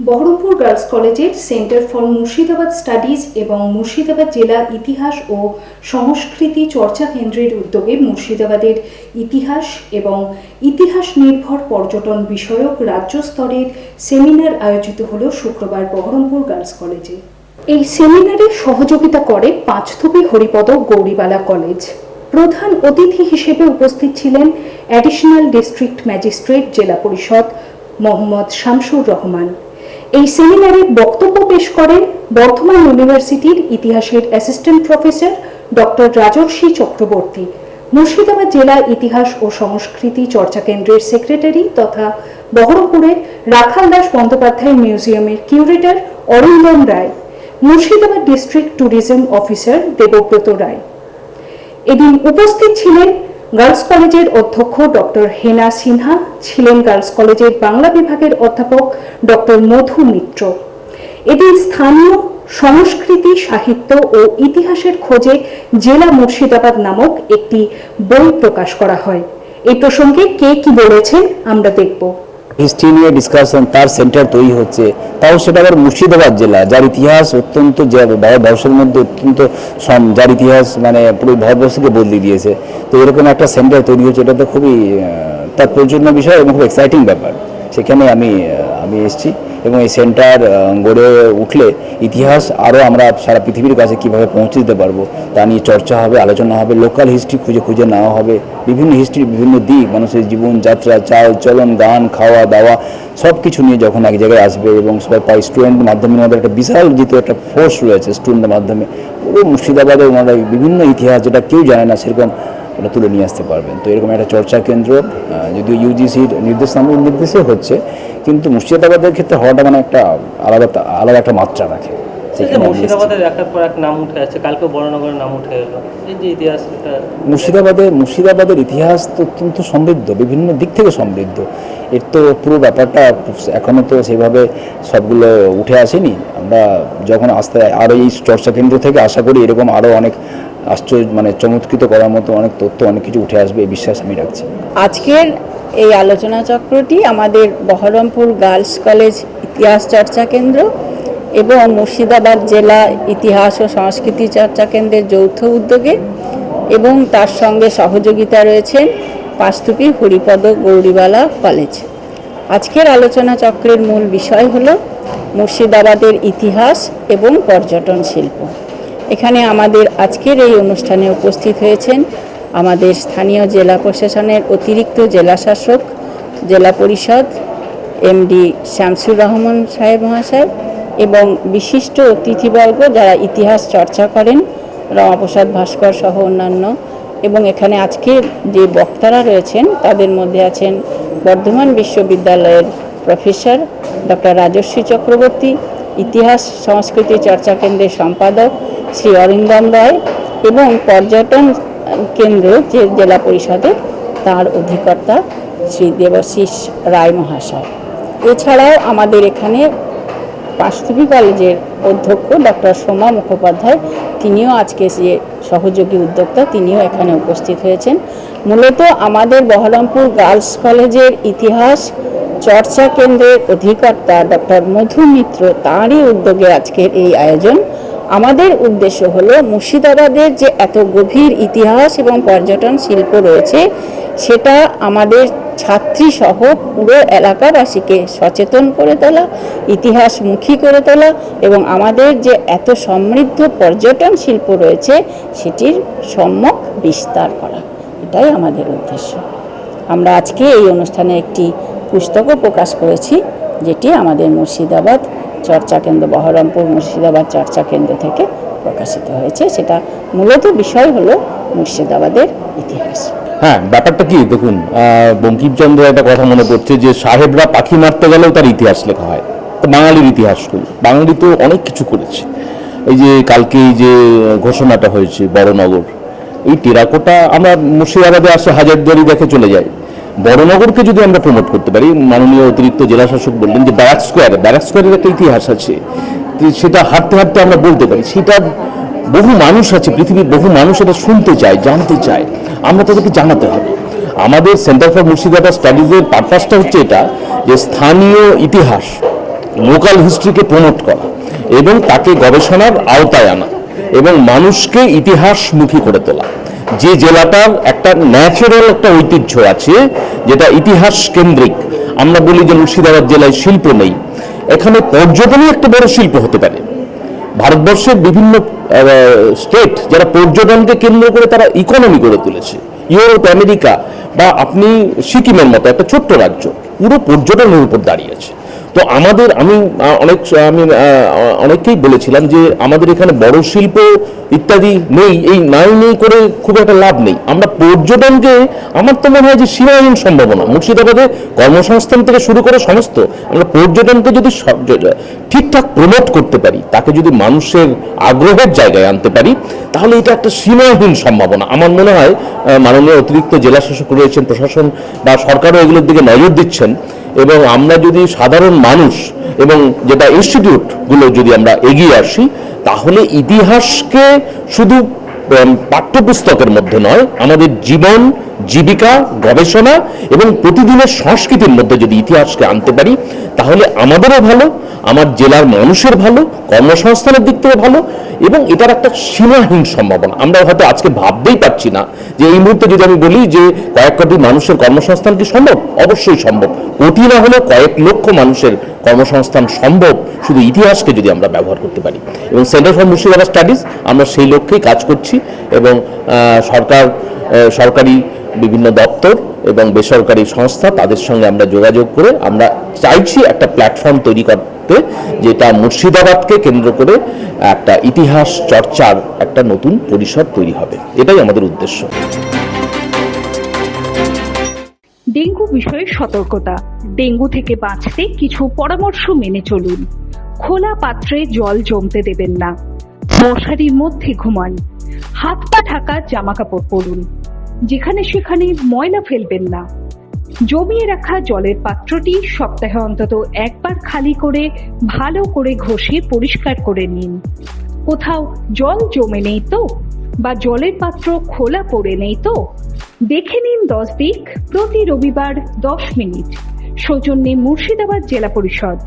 Baharampur girls কলেজের centre for Murshidabad studies এবং মুর্শিদাবাদ জেলা ইতিহাস ও সংস্কৃতি চর্চা কেন্দ্রের উদ্যোগে মুর্শিদাবাদের ইতিহাস এবং ইতিহাস নির্ভর পর্যটন বিষয়ক রাজ্য স্তরের সেমিনার আয়োজিত হল শুক্রবার বহরমপুর গার্লস কলেজে। এই সেমিনারে সহযোগিতা করে পাঁচথুপি হরিপদ গৌরীবালা কলেজ। প্রধান অতিথি হিসেবে উপস্থিত ছিলেন অ্যাডিশনাল ডিস্ট্রিক্ট ম্যাজিস্ট্রেট জেলা পরিষদ মোহাম্মদ শামসুর রহমান। এই সেমিনারে বক্তব্য পেশ করেন বর্ধমান ইউনিভার্সিটির ইতিহাসের অ্যাসিস্ট্যান্ট প্রফেসর ডক্টর রাজর্ষি চক্রবর্তী, মুর্শিদাবাদ জেলা ইতিহাস ও সংস্কৃতি চর্চা কেন্দ্রের সেক্রেটারি তথা বহরমপুরের রাখালদাস বন্দ্যোপাধ্যায় মিউজিয়ামের curator Arindam Roy, Murshidabad district tourism officer Debabrata Roy. এদিন উপস্থিত ছিলেন গার্লস কলেজের অধ্যক্ষ ডক্টর হেনা সিনহা, ছিলেন গার্লস কলেজের বাংলা বিভাগের অধ্যাপক ডক্টর মধু মিত্র। এদিন স্থানীয় সংস্কৃতি, সাহিত্য ও ইতিহাসের খোঁজে জেলা মুর্শিদাবাদ নামক একটি বই প্রকাশ করা হয়। এই প্রসঙ্গে কে কি বলেছেন আমরা দেখব। হিস্ট্রি নিয়ে ডিসকাশন, তার সেন্টার তৈরি হচ্ছে, তাও সেটা আবার মুর্শিদাবাদ জেলা, যার ইতিহাস অত্যন্ত, ভারতবর্ষের মধ্যে অত্যন্ত, যার ইতিহাস মানে পুরো ভারতবর্ষকে বদলে দিয়েছে। তো এরকম একটা সেন্টার তৈরি হচ্ছে, এটা তো খুবই তাৎপর্যপূর্ণ বিষয় এবং খুব এক্সাইটিং ব্যাপার। সেখানে আমি এসেছি এবং এই সেন্টার গড়ে উঠলে ইতিহাস আরও আমরা সারা পৃথিবীর কাছে কীভাবে পৌঁছে দিতে পারবো তা নিয়ে চর্চা হবে, আলোচনা হবে, লোকাল হিস্ট্রি খুঁজে নেওয়া হবে, বিভিন্ন হিস্ট্রির বিভিন্ন দিক, মানুষের জীবনযাত্রা, চাল চলন, গান, খাওয়া দাওয়া সব কিছু নিয়ে যখন এক জায়গায় আসবে এবং সবাই পাই, স্টুডেন্টের মাধ্যমে আমাদের একটা বিশাল যেহেতু একটা ফোর্স রয়েছে স্টুডেন্টের মাধ্যমে, পুরো মুর্শিদাবাদে ওনারা বিভিন্ন ইতিহাস যেটা কেউ জানে না সেরকম ওটা তুলে নিয়ে আসতে পারবেন। তো এরকম একটা চর্চা কেন্দ্র যদিও ইউজিসির নির্দেশে হচ্ছে, কিন্তু মুর্শিদাবাদের ক্ষেত্রে হওয়াটা মানে একটা আলাদা একটা মাত্রা রাখে। মুর্শিদাবাদের একের পর এক নাম উঠে আছে, কালকে বড়নগরের নাম উঠে এলো। এই যে ইতিহাস, মুর্শিদাবাদের ইতিহাস তো অত্যন্ত সমৃদ্ধ, বিভিন্ন দিক থেকে সমৃদ্ধ। এর তো পুরো ব্যাপারটা এখনও তো সেভাবে সবগুলো উঠে আসেনি। আমরা যখন আসতে আরও এই চর্চা কেন্দ্র থেকে আশা করি এরকম আরও অনেক আশ্চর্য মানে চমৎকৃত করার মতো অনেক তথ্য, অনেক কিছু উঠে আসবে, এই বিশ্বাস আমি রাখছি। আজকের এই আলোচনা চক্রটি আমাদের বহরমপুর গার্লস কলেজ ইতিহাস চর্চা কেন্দ্র এবং মুর্শিদাবাদ জেলা ইতিহাস ও সংস্কৃতি চর্চা কেন্দ্রের যৌথ উদ্যোগে, এবং তার সঙ্গে সহযোগিতা রয়েছেন পাঁচথুপি হরিপদ গৌরীবালা কলেজ। আজকের আলোচনা চক্রের মূল বিষয় হল মুর্শিদাবাদের ইতিহাস এবং পর্যটন শিল্প। এখানে আমাদের আজকের এই অনুষ্ঠানে উপস্থিত হয়েছেন আমাদের স্থানীয় জেলা প্রশাসনের অতিরিক্ত জেলা শাসক, জেলা পরিষদ এমডি শামসুর রহমান সাহেব মহাশয়, এবং বিশিষ্ট অতিথিবর্গ যারা ইতিহাস চর্চা করেন, রমাপ্রসাদ ভাস্কর সহ অন্যান্য। এবং এখানে আজকে যে বক্তারা রয়েছেন তাদের মধ্যে আছেন বর্ধমান বিশ্ববিদ্যালয়ের প্রফেসর ডক্টর রাজর্ষি চক্রবর্তী, ইতিহাস সংস্কৃতি চর্চা কেন্দ্রের সম্পাদক শ্রী অরিন্দম রায়, এবং পর্যটন কেন্দ্র যে জেলা পরিষদের তার অধিকর্তা শ্রী দেবাশিস রায় মহাশয়। এছাড়াও আমাদের এখানে পাঁচথুপি কলেজের অধ্যক্ষ ডক্টর সোমা মুখোপাধ্যায়, তিনিও আজকে যে সহযোগী উদ্যোক্তা, তিনিও এখানে উপস্থিত হয়েছেন। মূলত আমাদের বহরমপুর গার্লস কলেজের ইতিহাস চর্চা কেন্দ্রের অধিকর্তা ডক্টর মধু মিত্র, তাঁরই উদ্যোগে আজকের এই আয়োজন। আমাদের উদ্দেশ্য হলো মুর্শিদাবাদের যে এত গভীর ইতিহাস এবং পর্যটন শিল্প রয়েছে সেটা আমাদের ছাত্রীসহ পুরো এলাকাবাসীকে সচেতন করে তোলা, ইতিহাসমুখী করে তোলা, এবং আমাদের যে এত সমৃদ্ধ পর্যটন শিল্প রয়েছে সেটির সম্যক বিস্তার করা, এটাই আমাদের উদ্দেশ্য। আমরা আজকে এই অনুষ্ঠানে একটি পুস্তকও প্রকাশ করেছি, যেটি আমাদের মুর্শিদাবাদ চর্চা কেন্দ্র, বহরমপুর মুর্শিদাবাদ চর্চা কেন্দ্র থেকে প্রকাশিত হয়েছে। সেটা মূলত বিষয় হলো মুর্শিদাবাদের ইতিহাস। হ্যাঁ, ব্যাপারটা কি দেখুন, বঙ্কিমচন্দ্র একটা কথা মনে পড়ছে যে সাহেবরা পাখি মারতে গেলেও তার ইতিহাস লেখা হয়। তো বাঙালির ইতিহাস করি, বাঙালি তো অনেক কিছু করেছে। এই যে কালকে এই যে ঘোষণাটা হয়েছে বড়নগর, এই টেরাকোটা আমরা মুর্শিদাবাদে আসে হাজারদুয়ারি দেখে চলে যাই। বড়নগরকে যদি আমরা প্রমোট করতে পারি, মাননীয় অতিরিক্ত জেলা শাসক বললেন যে ব্যারাক স্কোয়ারের একটা ইতিহাস আছে, সেটা হাঁটতে হাঁটতে আমরা বলতে পারি। সেটা বহু মানুষ আছে, পৃথিবীর বহু মানুষ এটা শুনতে চায়, জানতে চায়, আমরা তাদেরকে জানাতে হবে। আমাদের সেন্টার ফর মুর্শিদাবাদ স্টাডিজের পারপাসটা হচ্ছে এটা, যে স্থানীয় ইতিহাস লোকাল হিস্ট্রিকে প্রমোট করা এবং তাকে গবেষণার আওতায় আনা এবং মানুষকে ইতিহাসমুখী করে তোলা। যে জেলাটার একটা ন্যাচারাল একটা ঐতিহ্য আছে, যেটা ইতিহাস কেন্দ্রিক। আমরা বলি যে মুর্শিদাবাদ জেলায় শিল্প নেই, এখানে পর্যটনই একটা বড় শিল্প হতে পারে। ভারতবর্ষের বিভিন্ন স্টেট যারা পর্যটনকে কেন্দ্র করে তারা ইকোনমি গড়ে তুলেছে। ইউরোপ, আমেরিকা বা আপনি সিকিমের মতো একটা ছোট্ট রাজ্য পুরো পর্যটনের উপর দাঁড়িয়েছে। তো আমাদের আমি অনেককেই বলেছিলাম যে আমাদের এখানে বড় শিল্প ইত্যাদি নেই, এই নেই করে খুব একটা লাভ নেই। আমরা পর্যটনকে, আমার তো মনে হয় যে সীমাহীন সম্ভাবনা মুর্শিদাবাদে কর্মসংস্থান থেকে শুরু করে সমস্ত, আমরা পর্যটনকে যদি ঠিকঠাক প্রমোট করতে পারি, তাকে যদি মানুষের আগ্রহের জায়গায় আনতে পারি, তাহলে এটা একটা সীমাহীন সম্ভাবনা। আমার মনে হয় মাননীয় অতিরিক্ত জেলা শাসক রয়েছেন, প্রশাসন বা সরকারও এগুলোর দিকে নজর দিচ্ছেন। এবং আমরা যদি সাধারণ মানুষ এবং যেটা ইনস্টিটিউটগুলো যদি আমরা এগিয়ে আসি, তাহলে ইতিহাসকে শুধু পাঠ্যপুস্তকের মধ্যে নয়, আমাদের জীবন, জীবিকা, গবেষণা এবং প্রতিদিনের সংস্কৃতির মধ্যে যদি ইতিহাসকে আনতে পারি, তাহলে আমাদেরও ভালো, আমার জেলার মানুষের ভালো, কর্মসংস্থানের দিক থেকে ভালো, এবং এটার একটা সীমাহীন সম্ভাবনা। আমরা হয়তো আজকে ভাবতেই পারছি না যে এই মুহূর্তে যদি আমি বলি যে কয়েক কোটি মানুষের কর্মসংস্থান কি সম্ভব? অবশ্যই সম্ভব। কোটি না হলেও কয়েক লক্ষ মানুষের কর্মসংস্থান সম্ভব শুধু ইতিহাসকে যদি আমরা ব্যবহার করতে পারি। এবং সেন্টার ফর মুর্শিদাবাদ স্টাডিজ আমরা সেই লক্ষ্যেই কাজ করছি এবং সরকারি বিভিন্ন দপ্তর এবং বেসরকারি সংস্থা তাদের সঙ্গে আমরা যোগাযোগ করে আমরা চাইছি একটা প্ল্যাটফর্ম তৈরি করতে, যেটা মুর্শিদাবাদকে কেন্দ্র করে একটা ইতিহাস চর্চার একটা নতুন পরিসর তৈরি হবে। এটাই আমাদের উদ্দেশ্য। ডেঙ্গু বিষয়ে সতর্কতা। ডেঙ্গু থেকে বাঁচতে কিছু পরামর্শ মেনে চলুন। খোলা পাত্রে জল জমতে দেবেন না। মশারির মধ্যে ঘুমান। হাত পা ঢাকা জামা কাপড় পরুন। যেখানে সেখানে ময়লা ফেলবেন না। জমিয়ে রাখা জলের পাত্রটি সপ্তাহে অন্তত একবার খালি করে ভালো করে ঘষে পরিষ্কার করে নিন। কোথাও জল জমে নেই তো, বা জলের পাত্র খোলা পড়ে নেই তো, দেখে নিন 10 দিক প্রতি রবিবার 10 মিনিট। সৌজন্যে মুর্শিদাবাদ জেলা পরিষদ।